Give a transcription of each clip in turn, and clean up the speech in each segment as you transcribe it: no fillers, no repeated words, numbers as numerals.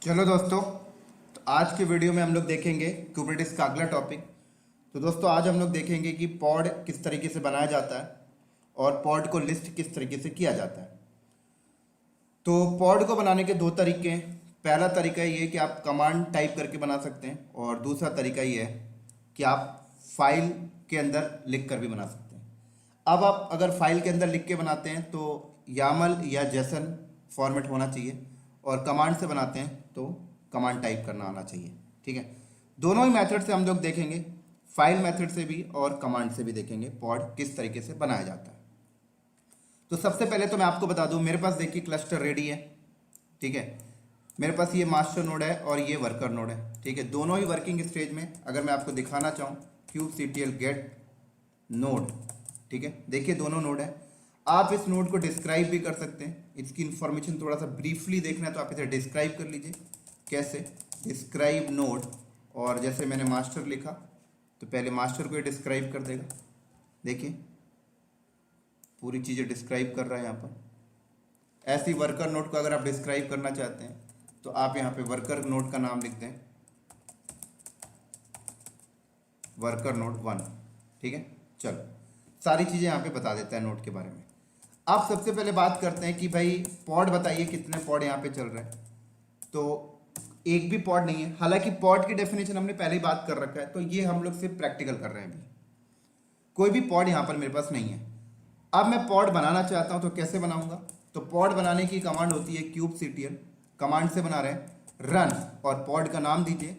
चलो दोस्तों, तो आज के वीडियो में हम लोग देखेंगे कुबरनेटिस का अगला टॉपिक। तो दोस्तों आज हम लोग देखेंगे कि पॉड किस तरीके से बनाया जाता है और पॉड को लिस्ट किस तरीके से किया जाता है। तो पॉड को बनाने के दो तरीके हैं। पहला तरीका ये है कि आप कमांड टाइप करके बना सकते हैं और दूसरा तरीका ये है कि आप फाइल के अंदर लिख कर भी बना सकते हैं। अब आप अगर फाइल के अंदर लिख के बनाते हैं तो यामल या जेसन फॉर्मेट होना चाहिए और कमांड से बनाते हैं तो कमांड टाइप करना आना चाहिए। ठीक है, दोनों ही मेथड से हम लोग देखेंगे, फाइल मेथड से भी और कमांड से भी देखेंगे पॉड किस तरीके से बनाया जाता है। तो सबसे पहले तो मैं आपको बता दूं, मेरे पास देखिए क्लस्टर रेडी है। ठीक है, मेरे पास ये मास्टर नोड है और ये वर्कर नोड है। ठीक है, दोनों ही वर्किंग स्टेज में। अगर मैं आपको दिखाना चाहूँ kubectl गेट नोड, ठीक है, देखिए दोनों नोड है। आप इस नोड को डिस्क्राइब भी कर सकते हैं। इसकी इंफॉर्मेशन थोड़ा सा ब्रीफली देखना है तो आप इसे डिस्क्राइब कर लीजिए। कैसे? डिस्क्राइब नोड, और जैसे मैंने मास्टर लिखा तो पहले मास्टर को डिस्क्राइब कर देगा। देखिए पूरी चीज़ें डिस्क्राइब कर रहा है यहाँ पर। ऐसी वर्कर नोड को अगर आप डिस्क्राइब करना चाहते हैं तो आप यहाँ पे वर्कर नोड का नाम लिख दें, वर्कर नोड 1। ठीक है, चलो सारी चीज़ें यहाँ पे बता देता है नोड के बारे में। अब सबसे पहले बात करते हैं कि भाई पॉड बताइए कितने पॉड यहाँ पे चल रहे हैं। तो एक भी पॉड नहीं है, हालांकि पॉड की डेफिनेशन हमने पहले ही बात कर रखा है, तो ये हम लोग सिर्फ प्रैक्टिकल कर रहे हैं। अभी कोई भी पॉड यहाँ पर मेरे पास नहीं है। अब मैं पॉड बनाना चाहता हूँ तो कैसे बनाऊंगा? तो पॉड बनाने की कमांड होती है kubectl, कमांड से बना रहे हैं रन, और पॉड का नाम दीजिए।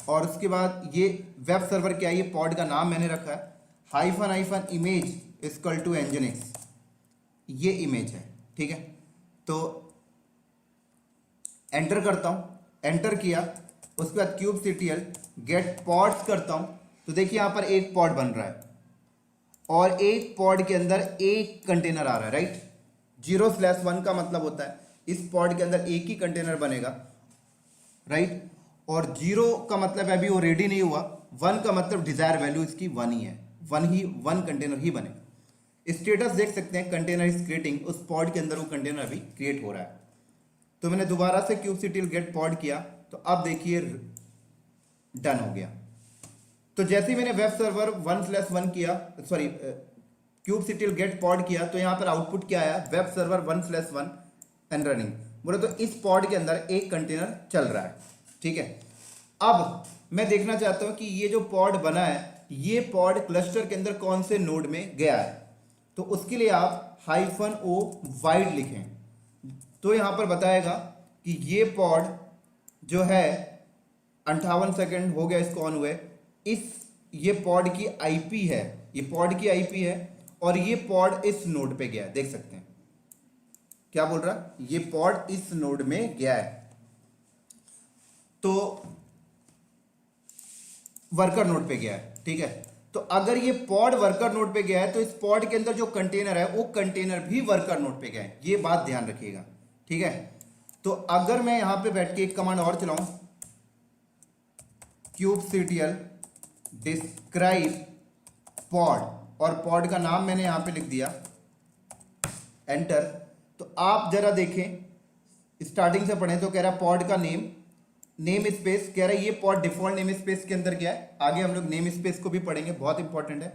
और उसके बाद ये वेब सर्वर क्या है, ये पॉड का नाम मैंने रखा है hyphen image equal to nginx, ये इमेज है। ठीक है, तो एंटर करता हूं, एंटर किया, उसके बाद kubectl गेट पॉड्स करता हूं तो देखिए यहां पर एक पॉड बन रहा है और एक पॉड के अंदर एक कंटेनर आ रहा है। राइट, 0/1 का मतलब होता है इस पॉड के अंदर एक ही कंटेनर बनेगा। राइट, और 0 का मतलब अभी वो रेडी नहीं हुआ, 1 का मतलब डिजायर वैल्यू इसकी 1 ही है, 1 कंटेनर ही बनेगा। स्टेटस देख सकते हैं कंटेनर इज क्रिएटिंग, उस पॉड के अंदर वो कंटेनर अभी क्रिएट हो रहा है। तो मैंने दोबारा से kubectl गेट पॉड किया तो अब देखिए डन हो गया। तो जैसे ही मैंने वेब सर्वर 1/1 किया, सॉरी kubectl गेट पॉड किया तो यहां पर आउटपुट क्या आया, वेब सर्वर 1/1 एंड रनिंग। बोले तो इस पॉड के अंदर एक कंटेनर चल रहा है। ठीक है, अब मैं देखना चाहता हूं कि ये जो पॉड बना है ये पॉड क्लस्टर के अंदर कौन से नोड में गया है। तो उसके लिए आप -o वाइड लिखें तो यहां पर बताएगा कि ये पॉड जो है 58 सेकंड हो गया इसको ऑन हुए, ये पॉड की आईपी है, ये पॉड की आईपी है और ये पॉड इस नोड पे गया है। देख सकते हैं क्या बोल रहा, ये पॉड इस नोड में गया है, तो वर्कर नोड पे गया है। ठीक है, तो अगर ये पॉड वर्कर नोड पे गया है तो इस पॉड के अंदर जो कंटेनर है वो कंटेनर भी वर्कर नोड पे गया है, ये बात ध्यान रखिएगा। ठीक है, तो अगर मैं यहां पे बैठ के एक कमांड और चलाऊं, kubectl डिस्क्राइब पॉड, और पॉड का नाम मैंने यहां पे लिख दिया, एंटर। तो आप जरा देखें, स्टार्टिंग से पढ़ें तो कह रहा पॉड का नेम स्पेस, कह रहा है ये पॉड डिफॉल्ट नेम स्पेस के अंदर गया है। आगे हम लोग नेम स्पेस को भी पढ़ेंगे, बहुत इंपॉर्टेंट है।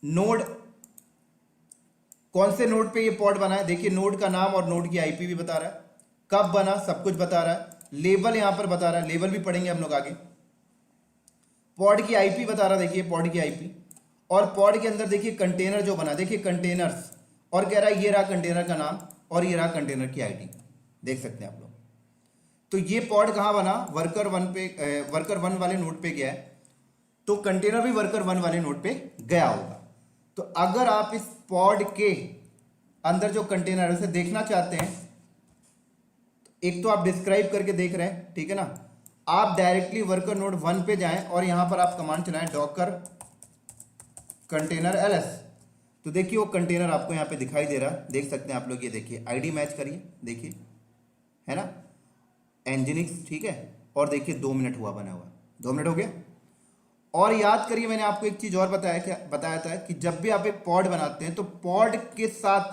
नोड, कौन से नोड पे ये पॉड बना है, देखिए नोड का नाम और नोड की आईपी भी बता रहा है, कब बना सब कुछ बता रहा है, लेबल यहां पर बता रहा है, लेबल भी पढ़ेंगे हम लोग आगे। पॉड की आईपी बता रहा है, देखिए पॉड की आईपी, और पॉड के अंदर देखिए कंटेनर जो बना, देखिए कंटेनर्स, और कह रहा है ये रहा कंटेनर का नाम और ये रहा कंटेनर की आईडी। देख सकते हैं आप लोग। तो ये पॉड कहां बना, वर्कर 1 वाले नोड पे गया है, तो कंटेनर भी वर्कर 1 वाले नोड पे गया होगा। तो अगर आप इस पॉड के अंदर जो कंटेनर है उसे देखना चाहते हैं, एक तो आप डिस्क्राइब करके देख रहे हैं, ठीक है ना, आप डायरेक्टली वर्कर नोड 1 पे जाएं और यहां पर आप कमांड चलाएं डॉकर कंटेनर ls, तो देखिए वो कंटेनर आपको यहां पे दिखाई दे रहा है। देख सकते हैं आप लोग, ये देखिए आईडी मैच करिए, देखिए है ना, nginx। ठीक है, और देखिए 2 मिनट हुआ बना हुआ, 2 मिनट हो गया। और याद करिए मैंने आपको एक चीज और बताया था कि जब भी आप एक पॉड बनाते हैं तो पॉड के साथ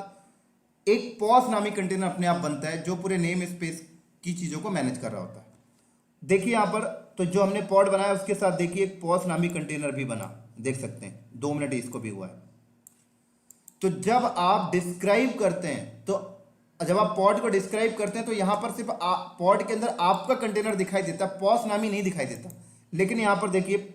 एक पॉस नामी कंटेनर अपने आप बनता है जो पूरे नेम स्पेस की चीजों को मैनेज कर रहा होता है। देखिए यहां पर, तो जो हमने पॉड बनाया उसके साथ देखिए एक पॉस नामी कंटेनर भी बना, देख सकते हैं 2 मिनट इसको भी हुआ है। तो जब आप डिस्क्राइब करते हैं, तो जब आप पॉड को डिस्क्राइब करते हैं तो यहां पर सिर्फ पॉड के अंदर आपका कंटेनर दिखाई देता है, पॉस नामी नहीं दिखाई देता। लेकिन यहां पर देखिए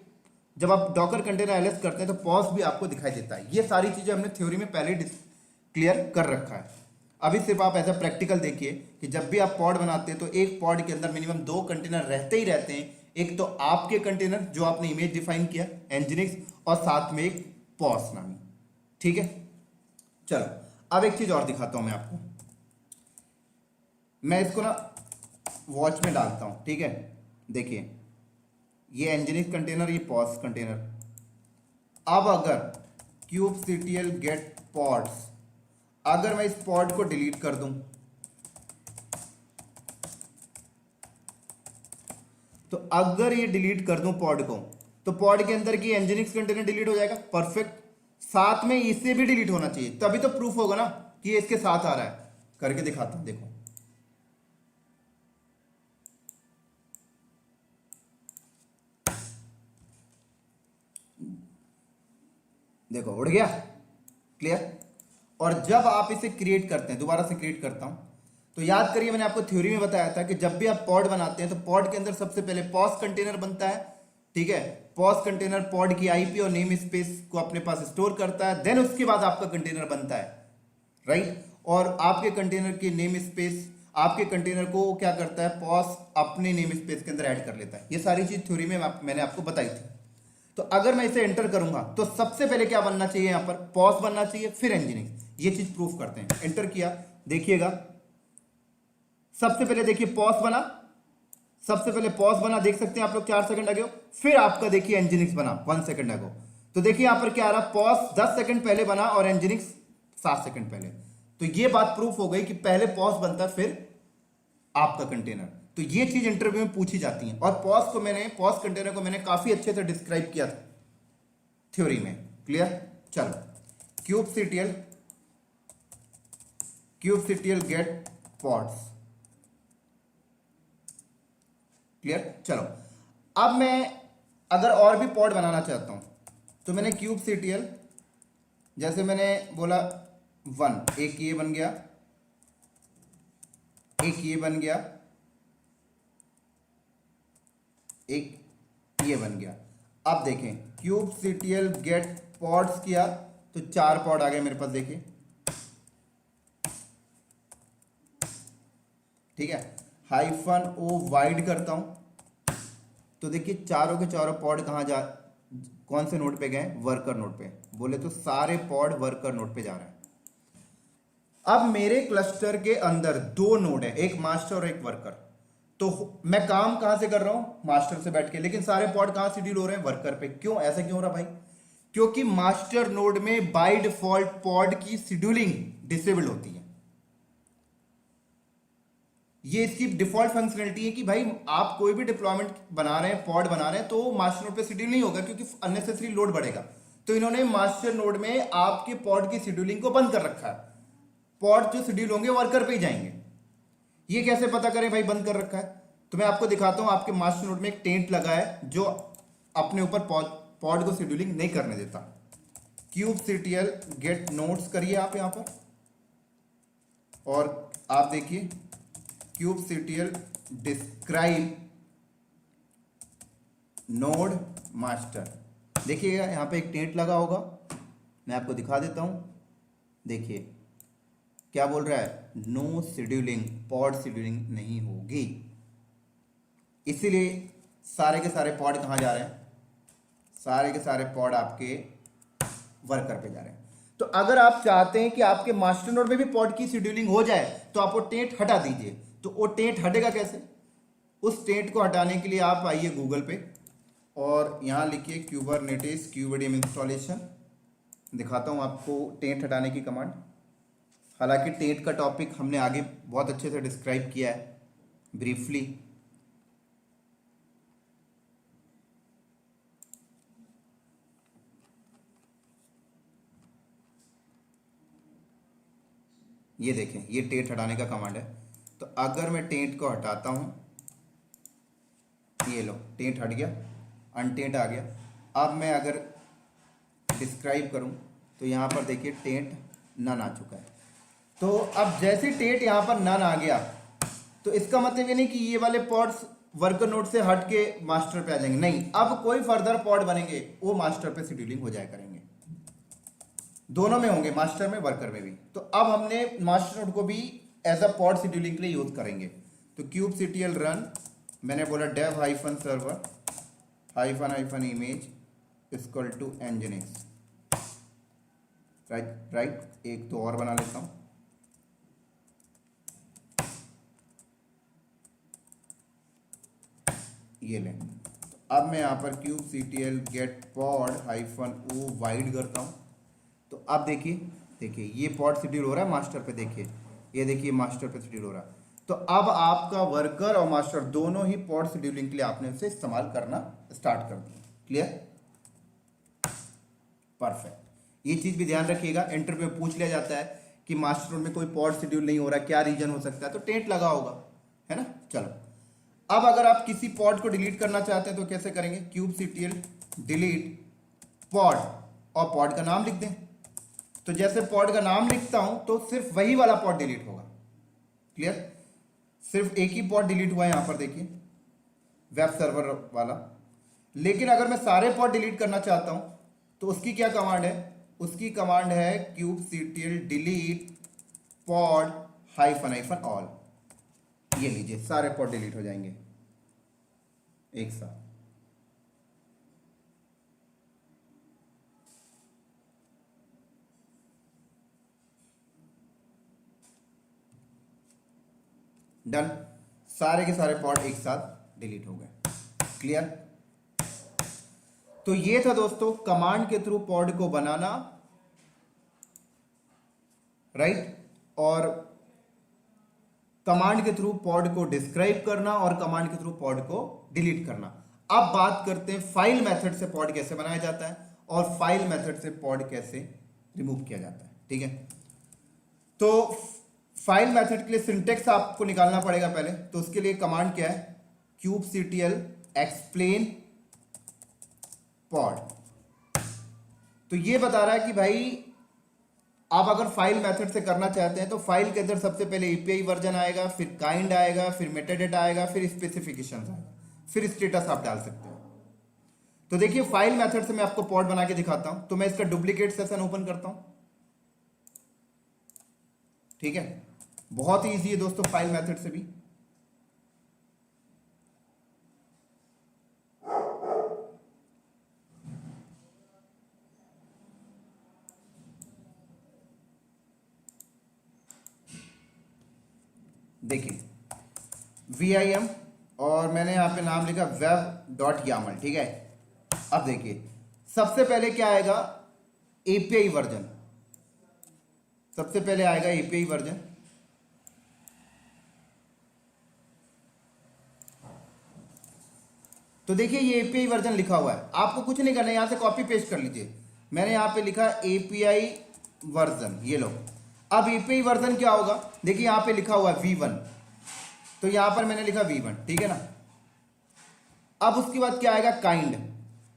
जब आप डॉकर कंटेनर एलएस करते हैं तो पॉस भी आपको दिखाई देता है। ये सारी चीजें हमने थ्योरी में पहले क्लियर कर रखा है। अभी सिर्फ आप ऐसा प्रैक्टिकल देखिए कि जब भी आप पॉड बनाते हैं तो एक पॉड के अंदर मिनिमम 2 कंटेनर रहते ही रहते हैं। एक तो आपके कंटेनर जो आपने इमेज डिफाइन किया एनजिनिक्स, और साथ में एक पॉस नामी। ठीक है, चलो अब एक चीज और दिखाता हूं मैं आपको। मैं इसको ना वॉच में डालता हूं, ठीक है। देखिए ये एनजिनिक्स कंटेनर, ये पॉस कंटेनर। अब अगर kubectl गेट पॉड्स, अगर मैं इस पॉड को डिलीट कर दूं तो अगर ये डिलीट कर दूं पॉड को, तो पॉड के अंदर की एनजिनिक्स कंटेनर डिलीट हो जाएगा, परफेक्ट। साथ में इसे भी डिलीट होना चाहिए, तभी तो प्रूफ होगा ना कि ये इसके साथ आ रहा है। करके दिखाता हूं, देखो देखो उड़ गया, क्लियर। और जब आप इसे क्रिएट करते हैं, दोबारा से क्रिएट करता हूं, तो याद करिए मैंने आपको थ्योरी में बताया था कि जब भी आप पॉड बनाते हैं तो पॉड के अंदर सबसे पहले पॉस कंटेनर बनता है, ठीक है। पॉस कंटेनर पॉड की आईपी और नेम स्पेस को अपने पास स्टोर करता है, देन उसके बाद आपका कंटेनर बनता है, राइट। और आपके कंटेनर की नेम स्पेस आपके कंटेनर को क्या करता है, पॉस अपने नेम स्पेस के अंदर ऐड कर लेता है। ये सारी चीज थ्योरी में मैंने आपको बताई थी। तो अगर मैं इसे एंटर करूंगा तो सबसे पहले क्या बनना चाहिए, यहां पर पॉस बनना चाहिए, फिर इंजीनियरिंग। ये चीज प्रूफ करते हैं। एंटर किया, देखिएगा सबसे पहले देखिए पॉस बना, सबसे पहले पॉस बना, देख सकते हैं आप लोग 4 सेकंड अगो। फिर आपका देखिए इंजीनियरिंग बना 1 सेकंड अगो। तो देखिए यहां पर क्या आ रहा, पॉस 10 सेकंड पहले बना और इंजीनियरिंग 7 सेकंड पहले। तो ये बात प्रूफ हो गई कि पहले पॉस बनता है फिर आपका कंटेनर। तो ये चीज इंटरव्यू में पूछी जाती है, और पॉस कंटेनर को मैंने काफी अच्छे से डिस्क्राइब किया था थ्योरी में, क्लियर। चलो kubectl गेट पॉड्स, क्लियर। चलो अब मैं अगर और भी पॉड बनाना चाहता हूं तो मैंने kubectl, जैसे मैंने बोला 1, एक ये बन गया, एक ये बन गया, एक ये बन गया। अब देखें kubectl गेट पॉड्स किया तो 4 पॉड आ गए मेरे पास, देखिए, ठीक है। -o वाइड करता हूं तो देखिए चारों के चारों पॉड कौन से नोड पे गए, वर्कर नोड पे। बोले तो सारे पॉड वर्कर नोड पे जा रहे हैं। अब मेरे क्लस्टर के अंदर 2 नोड है, एक मास्टर और एक वर्कर। तो मैं काम कहां से कर रहा हूं, मास्टर से बैठ के, लेकिन सारे पॉड कहां शेड्यूल हो रहे हैं, वर्कर पे। क्यों, ऐसा क्यों हो रहा भाई, क्योंकि मास्टर नोड में बाय डिफॉल्ट पॉड की शेड्यूलिंग डिसेबल होती है। ये इसकी डिफॉल्ट फंक्शनलिटी है कि भाई आप कोई भी डिप्लॉयमेंट बना रहे हैं, पॉड बना रहे हैं, तो मास्टर नोड पे शेड्यूल नहीं होगा क्योंकि अननेसेसरी लोड बढ़ेगा। तो इन्होंने मास्टर नोड में आपके पॉड की शेड्यूलिंग को बंद कर रखा है। पॉड जो शेड्यूल होंगे वर्कर पे ही जाएंगे। ये कैसे पता करें भाई बंद कर रखा है, तो मैं आपको दिखाता हूं। आपके मास्टर नोड में एक टेंट लगा है जो अपने ऊपर पॉड को शेड्यूलिंग नहीं करने देता। kubectl गेट नोड्स करिए आप यहां पर, और आप देखिए kubectl डिस्क्राइब नोड मास्टर। देखिएगा यहां पे एक टेंट लगा होगा, मैं आपको दिखा देता हूं। देखिए क्या बोल रहा है, नो शेड्यूलिंग, पॉड शेड्यूलिंग नहीं होगी। इसीलिए सारे के सारे पॉड कहां जा रहे हैं, सारे के सारे पॉड आपके वर्कर पे जा रहे हैं। तो अगर आप चाहते हैं कि आपके मास्टर नोड में भी पॉड की शेड्यूलिंग हो जाए तो आप वो टेंट हटा दीजिए। तो वो टेंट हटेगा कैसे, उस टेंट को हटाने के लिए आप आइए गूगल पे और यहां लिखिए kubernetes kubectl इंस्टॉलेशन। दिखाता हूं आपको टेंट हटाने की कमांड। हालांकि टेंट का टॉपिक हमने आगे बहुत अच्छे से डिस्क्राइब किया है ब्रीफली। ये देखें, ये टेंट हटाने का कमांड है। तो अगर मैं टेंट को हटाता हूँ, ये लो टेंट हट गया, अनटेंट आ गया। अब मैं अगर डिस्क्राइब करूँ तो यहाँ पर देखिए टेंट नन आ चुका है। तो अब जैसे टेंट यहाँ पर नन आ गया तो इसका मतलब ये नहीं कि ये वाले पॉड्स वर्कर नोड से हट के मास्टर पे आ जाएंगे, नहीं, अब कोई फर्दर पॉड बनेंगे वो मास्टर पे शेड्यूलिंग हो जाया करेंगे, दोनों में होंगे, मास्टर में वर्कर में भी। तो अब हमने मास्टर नोड को भी एज अ पॉड शेड्यूलिंग के लिए यूज करेंगे। तो kubectl रन, मैंने बोला dev hyphen server hyphen hyphen image equal to nginx, right. एक तो और बना लेता हूं, ये लें। तो अब मैं यहाँ पर kubectl गेट पॉड हाइफन ओ वाइड करता हूँ। तो अब देखिए ये पॉड शेड्यूल हो रहा है मास्टर पे, देखिए ये देखिए मास्टर पे शेड्यूल हो रहा है। तो अब आपका वर्कर और मास्टर दोनों ही पॉड शेड्यूलिंग के लिए आपने उसे इस्तेमाल करना स्टार्ट कर दिया। Clear, perfect. ये चीज भी ध्यान रखिएगा, इंटरव्यू में पूछ लिया जाता है कि मास्टर नोड में कोई पॉड शेड्यूल नहीं हो रहा, क्या रीजन हो सकता है, तो टेंट लगा होगा, है ना। चलो, अब अगर आप किसी पॉड को डिलीट करना चाहते हैं तो कैसे करेंगे, kubectl डिलीट पॉड और पॉड का नाम लिख दें। तो जैसे पॉड का नाम लिखता हूं तो सिर्फ वही वाला पॉड डिलीट होगा। क्लियर, सिर्फ एक ही पॉड डिलीट हुआ है यहां पर देखिए, वेब सर्वर वाला। लेकिन अगर मैं सारे पॉड डिलीट करना चाहता हूं तो उसकी क्या कमांड है, उसकी कमांड है kubectl delete pod hyphen hyphen all. ये लीजिए सारे पॉड डिलीट हो जाएंगे एक साथ। डन, सारे के सारे पॉड एक साथ डिलीट हो गए। क्लियर। तो ये था दोस्तों कमांड के थ्रू पॉड को बनाना, राइट, और कमांड के थ्रू पॉड को डिस्क्राइब करना और कमांड के थ्रू पॉड को डिलीट करना। अब बात करते हैं फाइल मेथड से पॉड कैसे बनाया जाता है और फाइल मेथड से पॉड कैसे रिमूव किया जाता है। ठीक है, तो फाइल मेथड के लिए सिंटेक्स आपको निकालना पड़ेगा पहले। तो उसके लिए कमांड क्या है, kubectl एक्सप्लेन पॉड। तो ये बता रहा है कि भाई आप अगर फाइल मेथड से करना चाहते हैं तो फाइल के अंदर सबसे पहले एपीआई वर्जन आएगा, फिर काइंड आएगा, फिर मेटाडेटा आएगा, फिर स्पेसिफिकेशन आएगा, फिर स्टेटस आप डाल सकते हैं। तो देखिए फाइल मेथड से मैं आपको पॉड बना के दिखाता हूं। तो मैं इसका डुप्लीकेट सेशन ओपन करता हूं। ठीक है, बहुत ही ईजी है दोस्तों फाइल मेथड से भी। देखिए VIM और मैंने यहां पे नाम लिखा web.yaml। ठीक है, अब देखिए सबसे पहले क्या आएगा, एपीआई वर्जन। सबसे पहले आएगा एपीआई वर्जन। तो देखिए ये एपीआई वर्जन लिखा हुआ है, आपको कुछ नहीं करना है, यहां से कॉपी पेस्ट कर लीजिए। मैंने यहां पे लिखा एपीआई वर्जन, ये लो। अब एपीआई वर्जन क्या होगा, देखिए यहां पे लिखा हुआ है V1, तो यहां पर मैंने लिखा V1। ठीक है ना। अब उसके बाद क्या आएगा, काइंड।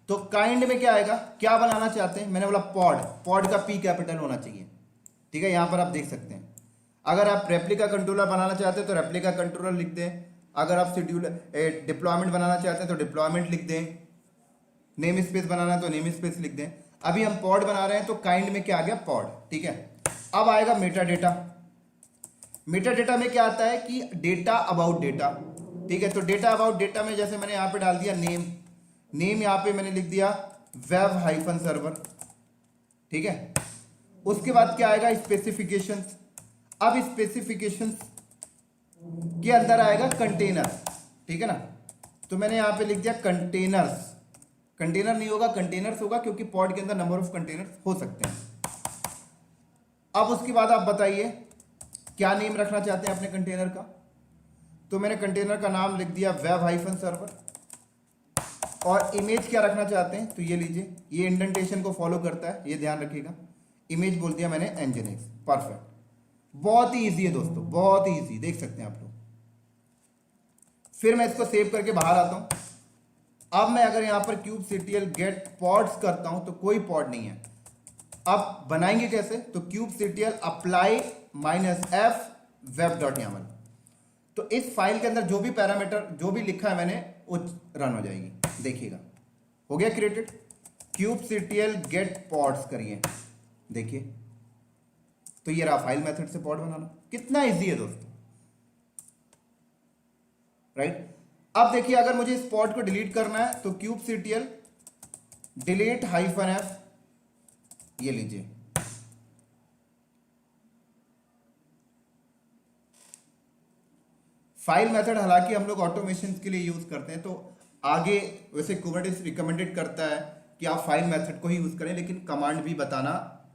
तो काइंड में क्या आएगा, क्या बनाना चाहते हैं, मैंने बोला पॉड। पॉड का P कैपिटल होना चाहिए। ठीक है, यहां पर आप देख सकते हैं। अगर आप रेप्लिका कंट्रोलर बनाना चाहते हैं तो रेप्लिका कंट्रोलर लिख दें। अगर आप शेड्यूलर डिप्लॉयमेंट बनाना चाहते हैं तो डिप्लॉयमेंट लिख दें। नेम स्पेस बनाना है तो नेम स्पेस लिख दें। अभी हम पॉड बना रहे हैं तो काइंड में क्या आ गया, पॉड। ठीक है, अब आएगा मेटा डेटा। मेटा डेटा में क्या आता है कि डेटा अबाउट डेटा। ठीक है, तो डेटा अबाउट डेटा में जैसे मैंने यहां पे डाल दिया नेम। नेम यहां पे मैंने लिख दिया वेब हाइफन सर्वर। ठीक है, उसके बाद क्या आएगा, स्पेसिफिकेशंस। अब स्पेसिफिकेशंस के अंदर आएगा कंटेनर। ठीक है ना, तो मैंने यहां पे लिख दिया कंटेनर्स। कंटेनर नहीं होगा, कंटेनर्स होगा, क्योंकि पॉड के अंदर नंबर ऑफ कंटेनर्स हो सकते हैं। अब उसके बाद आप बताइए क्या नेम रखना चाहते हैं अपने कंटेनर का। तो मैंने कंटेनर का नाम लिख दिया वेब हाइफन सर्वर। और इमेज क्या रखना चाहते हैं, तो ये लीजिए, ये इंडेंटेशन को फॉलो करता है, ये ध्यान रखिएगा। इमेज बोल दिया मैंने nginx। परफेक्ट। बहुत ही ईजी है दोस्तों, बहुत ही ईजी, देख सकते हैं आप लोग। फिर मैं इसको सेव करके बाहर आता हूं। अब मैं अगर यहां पर kubectl गेट पॉड्स करता हूं तो कोई पॉड नहीं है। अब बनाएंगे कैसे, तो kubectl अप्लाई -f web.yaml, तो इस फाइल के अंदर जो भी पैरामीटर जो भी लिखा है मैंने वो रन हो जाएगी। देखिएगा हो गया क्रिएटेड। kubectl गेट पॉड्स करिए, देखिए तो ये रहा फाइल मेथड से पॉड बनाना, कितना इजी है दोस्तों, राइट। अब देखिए अगर मुझे इस पॉड को डिलीट करना है तो kubectl डिलीट -f, ये लीजिए, फाइल मेथड हालांकि हम लोग ऑटोमेशन के लिए यूज करते हैं, तो आगे वैसे कुबरनेटिस रिकमेंडेड करता है कि आप फाइल मेथड को ही यूज करें, लेकिन कमांड भी बताना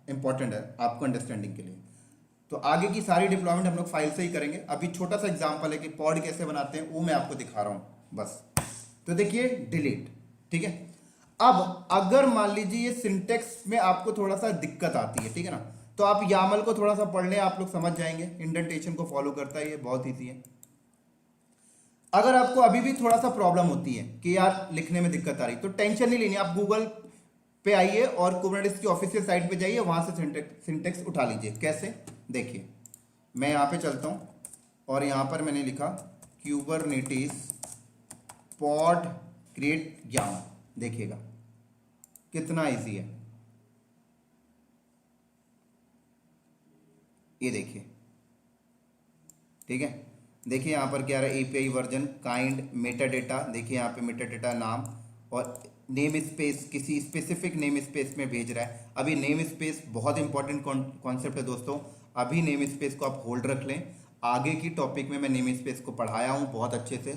इंपॉर्टेंट है आपको अंडरस्टैंडिंग के लिए। तो आगे की सारी डिप्लॉयमेंट हम लोग फाइल से ही करेंगे। अभी छोटा सा एग्जांपल है कि पॉड कैसे बनाते हैं वो मैं आपको दिखा रहा हूं बस। तो देखिए डिलीट, ठीक है। अब अगर मान लीजिए ये सिंटेक्स में आपको थोड़ा सा दिक्कत आती है, ठीक है ना, तो आप यामल को थोड़ा सा पढ़ लें, आप लोग समझ जाएंगे, इंडेंटेशन को फॉलो करता है, ये बहुत ईजी है। अगर आपको अभी भी थोड़ा सा प्रॉब्लम होती है कि यार लिखने में दिक्कत आ रही, तो टेंशन नहीं लेनी, आप गूगल पे आइए और कुबरनेटिस की ऑफिशियल साइट पे जाइए, वहां से सिंटेक्स उठा लीजिए। कैसे, देखिए मैं यहां पे चलता हूं और यहां पर मैंने लिखा कुबरनेटिस पॉड क्रिएट यामल, देखिएगा कितना इजी है, ये देखिए, ठीक है। देखिए यहाँ पर क्या रहा है, API version, kind, Meta data, देखिए यहाँ पे मेटा डेटा नाम और नेम स्पेस, किसी स्पेसिफिक नेम स्पेस में भेज रहा है। अभी नेम स्पेस बहुत इंपॉर्टेंट कॉन्सेप्ट है दोस्तों, अभी नेम स्पेस को आप होल्ड रख लें, आगे की टॉपिक में मैं नेम स्पेस को पढ़ाया हूँ बहुत अच्छे से,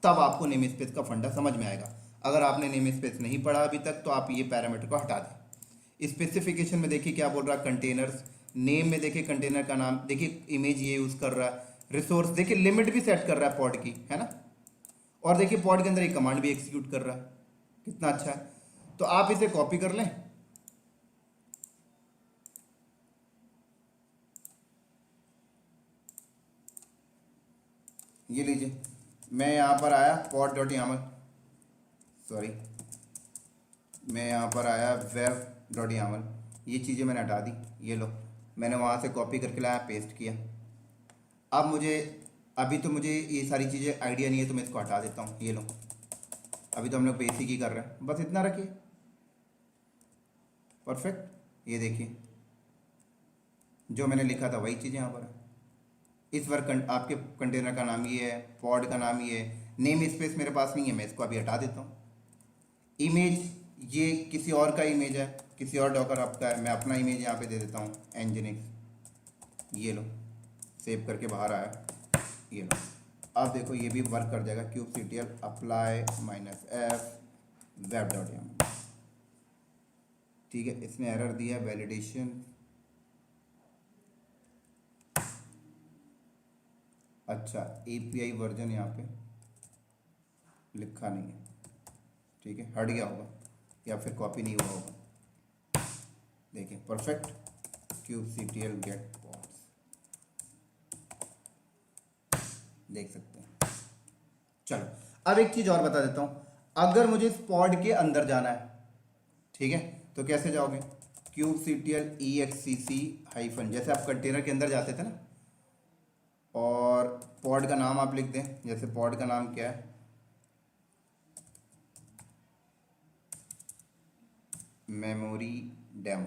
तब आपको नेम स्पेस का फंडा समझ में आएगा। अगर आपने नेम स्पेस नहीं पढ़ा अभी तक तो आप ये पैरामीटर को हटा दें। स्पेसिफिकेशन में देखिए क्या बोल रहा है, कंटेनर्स, नेम में देखिए कंटेनर का नाम, देखिए इमेज ये यूज कर रहा है, रिसोर्स देखिए लिमिट भी सेट कर रहा है पॉड की, है ना, और देखिए पॉड के अंदर एक कमांड भी एग्जीक्यूट कर रहा है, कितना अच्छा है। तो आप इसे कॉपी कर लें, ये लीजिए, मैं यहां पर आया pod.yaml, सॉरी मैं यहां पर आया web.yaml, ये चीज़ें मैंने हटा दी, ये लो मैंने वहां से कॉपी करके लाया, पेस्ट किया। अब मुझे अभी तो मुझे ये सारी चीज़ें आइडिया नहीं है तो मैं इसको हटा देता हूँ, ये लो, अभी तो हम लोग बेसिक ही कर रहे हैं, बस इतना रखिए, परफेक्ट। ये देखिए जो मैंने लिखा था वही चीज़ यहाँ पर है। इस बार आपके कंटेनर का नाम ये है, पॉड का नाम ये है, नेम स्पेस मेरे पास नहीं है, मैं इसको अभी हटा देता हूँ। इमेज ये किसी और का इमेज है, किसी और डॉकर आपका है, मैं अपना इमेज यहाँ पे दे देता हूँ एनजिनिक्स, ये लो सेव करके बाहर आया, ये लो। अब देखो ये भी वर्क कर जाएगा, kubectl अप्लाई -f web.yaml, ठीक है। इसने एरर दिया वैलिडेशन, अच्छा एपीआई वर्जन यहाँ पे लिखा नहीं है, ठीक है, हट गया होगा या फिर कॉपी नहीं हुआ होगा, देखिए परफेक्ट, kubectl गेट पॉड्स, देख सकते हैं। चलो अब एक चीज और बता देता हूं, अगर मुझे इस पॉड के अंदर जाना है, ठीक है, तो कैसे जाओगे, kubectl excc हाइफन, जैसे आप कंटेनर के अंदर जाते थे ना, और पॉड का नाम आप लिख दें, जैसे पॉड का नाम क्या है, मेमोरी डेमो,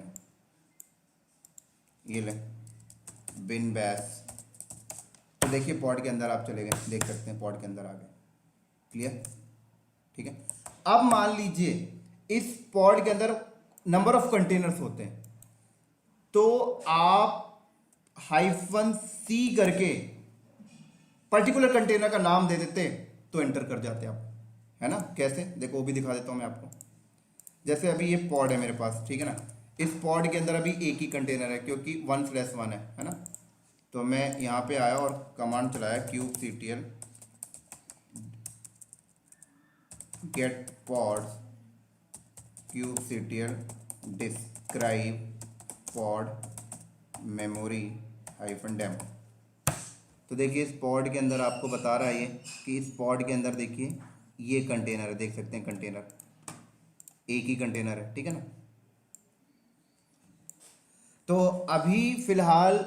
ये ले बिन बैश, तो देखिए पॉड के अंदर आप चले गए, देख सकते हैं पॉड के अंदर आ गए, क्लियर, ठीक है। अब मान लीजिए इस पॉड के अंदर नंबर ऑफ कंटेनर्स होते हैं, तो आप -c करके पर्टिकुलर कंटेनर का नाम दे देते तो एंटर कर जाते आप, है ना। कैसे, देखो वो भी दिखा देता हूं मैं आपको। जैसे अभी ये पॉड है मेरे पास, ठीक है ना, इस पॉड के अंदर अभी एक ही कंटेनर है क्योंकि 1/1 है ना। तो मैं यहाँ पे आया और कमांड चलाया kubectl get pods, kubectl describe pod memory hyphen demo. तो देखिए इस पॉड के अंदर आपको बता रहा है ये कि इस पॉड के अंदर देखिए ये कंटेनर है, देख सकते हैं कंटेनर, एक ही कंटेनर है, ठीक है ना। तो अभी फिलहाल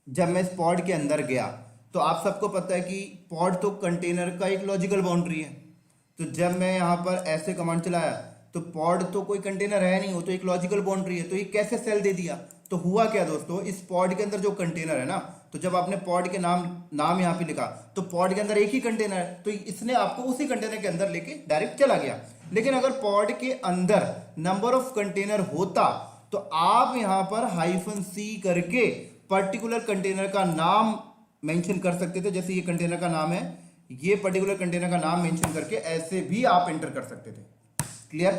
जब मैं इस पॉड के अंदर गया तो आप सबको पता है कि पॉड तो कंटेनर का एक लॉजिकल बाउंड्री है। तो जब मैं यहाँ पर ऐसे कमांड चलाया तो पॉड तो कोई कंटेनर है नहीं, वो तो एक लॉजिकल बाउंड्री है। तो ये कैसे सेल दे दिया, तो हुआ क्या दोस्तों, इस पॉड के अंदर जो कंटेनर है ना, तो जब आपने पॉड के नाम यहाँ पे लिखा तो पॉड के अंदर एक ही कंटेनर है, तो इसने आपको उसी कंटेनर के अंदर लेके डायरेक्ट चला गया। लेकिन अगर पॉड के अंदर नंबर ऑफ कंटेनर होता तो आप यहां पर -c करके पर्टिकुलर कंटेनर का नाम मेंशन कर सकते थे। जैसे ये कंटेनर का नाम है, ये पर्टिकुलर कंटेनर का नाम मेंशन करके ऐसे भी आप एंटर कर सकते थे। क्लियर।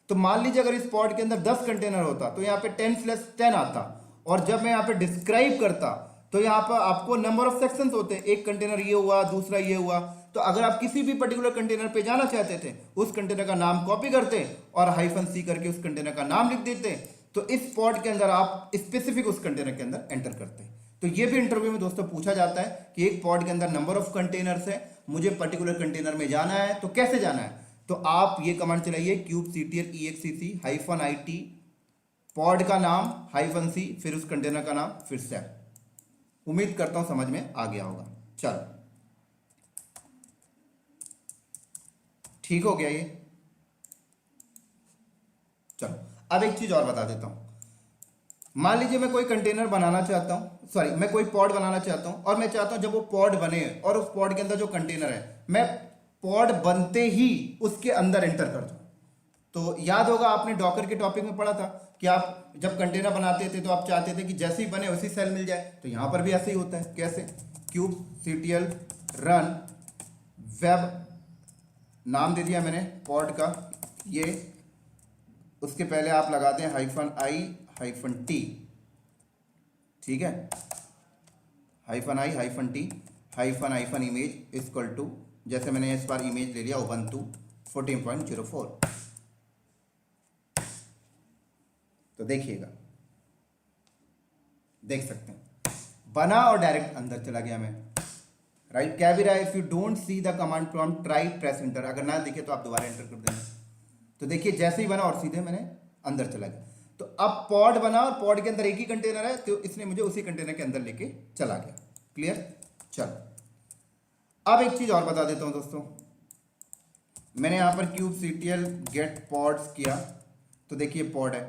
तो मान लीजिए अगर इस पॉड के अंदर 10 कंटेनर होता तो यहाँ पे 10/10 आता, और जब मैं यहाँ पे डिस्क्राइब करता तो यहाँ पर आपको नंबर ऑफ सेक्शंस होते हैं, एक कंटेनर ये हुआ, दूसरा ये हुआ। तो अगर आप किसी भी पर्टिकुलर कंटेनर पे जाना चाहते थे, उस कंटेनर का नाम कॉपी करते और -c करके उस कंटेनर का नाम लिख देते, तो इस पॉड के अंदर आप स्पेसिफिक उस कंटेनर के अंदर एंटर करते। तो ये भी इंटरव्यू में दोस्तों पूछा जाता है कि एक पॉड के अंदर नंबर ऑफ कंटेनर्स है, मुझे पर्टिकुलर कंटेनर में जाना है, तो कैसे जाना है, तो आप ये कमांड चलाइए kubectl exec -it, पॉड का नाम -c, फिर उस कंटेनर का नाम, फिर से। उम्मीद करता हूं समझ में आ गया होगा। चलो ठीक हो गया ये। चलो अब एक चीज और बता देता हूं। मान लीजिए मैं कोई कंटेनर बनाना चाहता हूं, सॉरी मैं कोई पॉड बनाना चाहता हूं, और मैं चाहता हूं जब वो पॉड बने और उस पॉड के अंदर जो कंटेनर है, मैं पॉड बनते ही उसके अंदर एंटर कर दूं। तो याद होगा आपने डॉकर के टॉपिक में पढ़ा था कि आप जब कंटेनर बनाते थे तो आप चाहते थे कि जैसे ही बने उसी सेल मिल जाए। तो यहां पर भी ऐसे ही होता है। कैसे, kubectl रन वेब, नाम दे दिया मैंने पॉड का, ये उसके पहले आप लगाते हैं -i-t, ठीक है, -i-t -image इक्वल टू, जैसे मैंने इस बार इमेज ले लिया ubuntu 14.04। तो देखिएगा, देख सकते हैं बना और डायरेक्ट अंदर चला गया मैं। राइट, क्या भी रहा है, if you don't see the command prompt try press enter, अगर ना दिखे तो आप दोबारा एंटर कर देना। तो देखिए जैसे ही बना और सीधे मैंने अंदर चला गया। तो अब पॉड बना और पॉड के अंदर एक ही कंटेनर है, तो इसने मुझे उसी कंटेनर के अंदर लेके चला गया। क्लियर। चलो अब एक चीज और बता देता हूं दोस्तों। मैंने यहां पर kubectl get pods किया, तो देखिए पॉड है।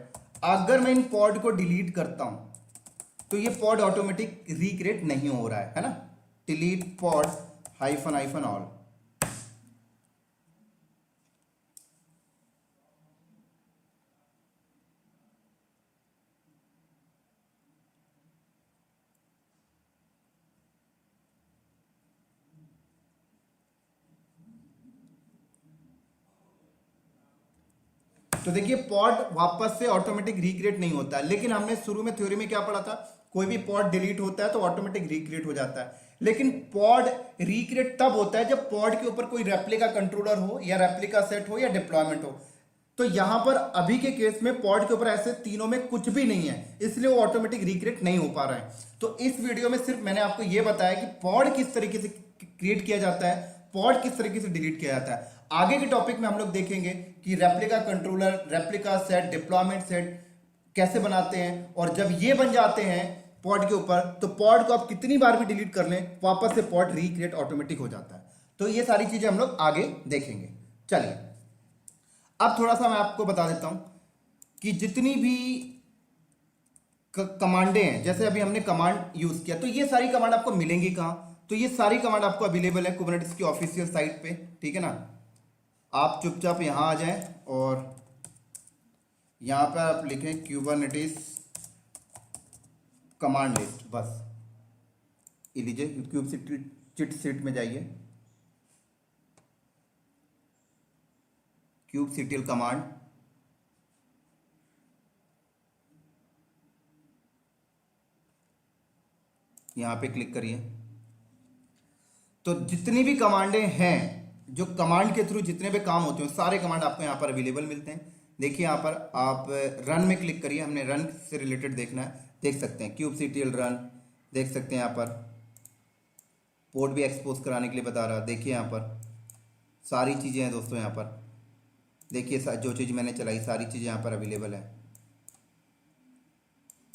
अगर मैं इन पॉड को डिलीट करता हूं तो ये पॉड ऑटोमेटिक रिक्रिएट नहीं हो रहा है ना। Delete pod -all। तो देखिए पॉड वापस से ऑटोमेटिक रिक्रिएट नहीं होता है, लेकिन हमने शुरू में थ्योरी में क्या पढ़ा था, कोई भी पॉड डिलीट होता है तो ऑटोमेटिक रिक्रिएट हो जाता है। लेकिन पॉड रिक्रिएट तब होता है जब पॉड के ऊपर कोई रेप्लिका कंट्रोलर हो या रेप्लिका सेट हो या डिप्लॉयमेंट हो। तो यहां पर अभी के केस में पॉड के ऊपर ऐसे तीनों में कुछ भी नहीं है, इसलिए वो ऑटोमेटिक रिक्रिएट नहीं हो पा रहा है। तो इस वीडियो में सिर्फ मैंने आपको यह बताया कि पॉड किस तरीके से क्रिएट किया जाता है, पॉड किस तरीके से डिलीट किया जाता है। आगे के टॉपिक में हम लोग देखेंगे कि replica controller, replica set, deployment set कैसे बनाते हैं, और जब ये बन जाते हैं पॉड के ऊपर तो पॉड को आप कितनी बार भी डिलीट कर लें वापस से पॉड रिक्रिएट ऑटोमेटिक हो जाता है। तो ये सारी चीजें हम लोग आगे देखेंगे। चलिए अब थोड़ा सा मैं आपको बता देता हूं कि जितनी भी कमांडें हैं, जैसे अभी हमने कमांड यूज किया, तो ये सारी कमांड आपको मिलेंगी कहां, तो ये सारी कमांड आपको अवेलेबल है कुबरनेटिस की ऑफिशियल साइट पे, ठीक है ना। आप चुपचाप यहां आ जाएं और यहां पर आप लिखें कुबरनेटिस कमांड लिस्ट, बस ये लीजिए, क्यूबसीटी चिट सीट में जाइए, kubectl कमांड, यहां पे क्लिक करिए। तो जितनी भी कमांडें हैं, जो कमांड के थ्रू जितने भी काम होते हैं, सारे कमांड आपको यहां पर अवेलेबल मिलते हैं। देखिए यहां पर आप रन में क्लिक करिए, हमने रन से रिलेटेड देखना है। देख सकते हैं kubectl रन, देख सकते हैं यहाँ पर पोर्ट भी एक्सपोज कराने के लिए बता रहा, देखिए यहाँ पर सारी चीज़ें हैं दोस्तों। यहाँ पर देखिए जो चीज़ मैंने चलाई सारी चीज़ें यहाँ पर अवेलेबल है।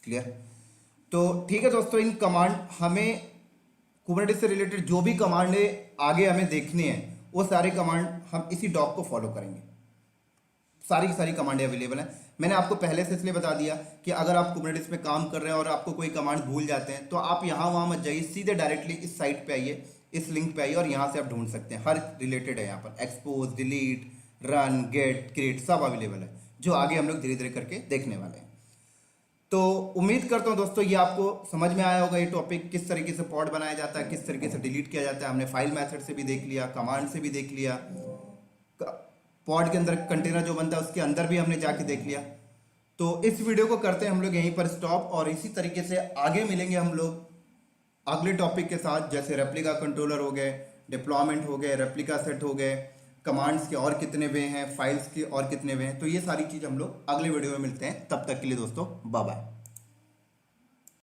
क्लियर? तो ठीक है दोस्तों, इन कमांड हमें कुबरनेटिस से रिलेटेड जो भी कमांड आगे हमें देखने हैं वो सारे कमांड हम इसी डॉक को फॉलो करेंगे। सारी की सारी कमांडें अवेलेबल हैं। मैंने आपको पहले से इसलिए बता दिया कि अगर आप कुबरनेटिस में काम कर रहे हैं और आपको कोई कमांड भूल जाते हैं तो आप यहाँ वहाँ मत जाइए, सीधे डायरेक्टली इस साइट पे आइए, इस लिंक पे आइए और यहाँ से आप ढूंढ सकते हैं। हर रिलेटेड है यहाँ पर, expose, delete, run, get, create सब अवेलेबल है, जो आगे हम लोग धीरे धीरे करके देखने वाले हैं। तो उम्मीद करता हूँ दोस्तों ये आपको समझ में आया होगा, ये टॉपिक किस तरीके से पॉड बनाया जाता है, किस तरीके से डिलीट किया जाता है। हमने फाइल मेथड से भी देख लिया, कमांड से भी देख लिया, पॉड के अंदर कंटेनर जो बनता है उसके अंदर भी हमने जाके देख लिया। तो इस वीडियो को करते हैं हम लोग यहीं पर स्टॉप, और इसी तरीके से आगे मिलेंगे हम लोग अगले टॉपिक के साथ, जैसे रेप्लिका कंट्रोलर हो गए, डिप्लॉयमेंट हो गए, रेप्लिका सेट हो गए, कमांड्स के और कितने वे हैं, फाइल्स के और कितने वे हैं। तो ये सारी चीज़ हम लोग अगले वीडियो में मिलते हैं। तब तक के लिए दोस्तों बाय बाय।